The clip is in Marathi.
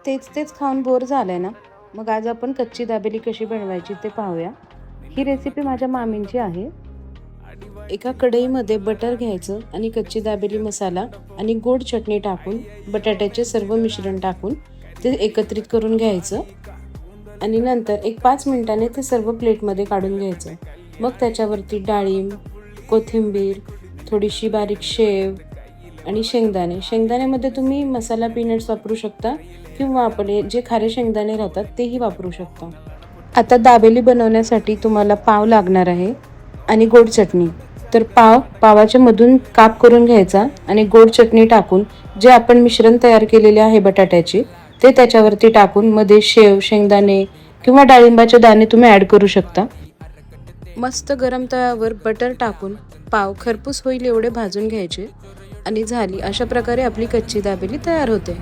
तेच तेच खाऊन बोर झालंय ना, मग आज आपण कच्ची दाबेली कशी बनवायची ते पाहूया. ही रेसिपी माझ्या मामींची आहे. एका कढईमध्ये बटर घ्यायचं आणि कच्ची दाबेली मसाला आणि गोड चटणी टाकून बटाट्याचे सर्व मिश्रण टाकून ते एकत्रित करून घ्यायचं आणि नंतर एक 5 मिनिटांनी ते सर्व प्लेटमध्ये काढून घ्यायचं. मग त्याच्यावरती डाळिंब, कोथिंबीर, थोडीशी बारीक शेव आणि शेंगदाण्यामध्ये तुम्ही मसाला पीनट्स वापरू शकता किंवा आपले जे खारे शेंगदाणे राहतात तेही वापरू शकता. आता दाबेली बनवण्यासाठी तुम्हाला पाव लागणार आहे आणि गोड चटणी. तर पावाच्या मधून काप करून घ्यायचा आणि गोड चटणी टाकून जे आपण मिश्रण तयार केलेले आहे बटाट्याचे ते त्याच्यावरती टाकून मध्ये शेव, शेंगदाणे किंवा डाळिंबाचे दाणे तुम्ही ॲड करू शकता. मस्त गरम तव्यावर बटर टाकून पाव खरपूस होईल एवढे भाजून घ्यायचे आणि झाली. अशा प्रकारे आपली कच्ची दाबेली तयार होते.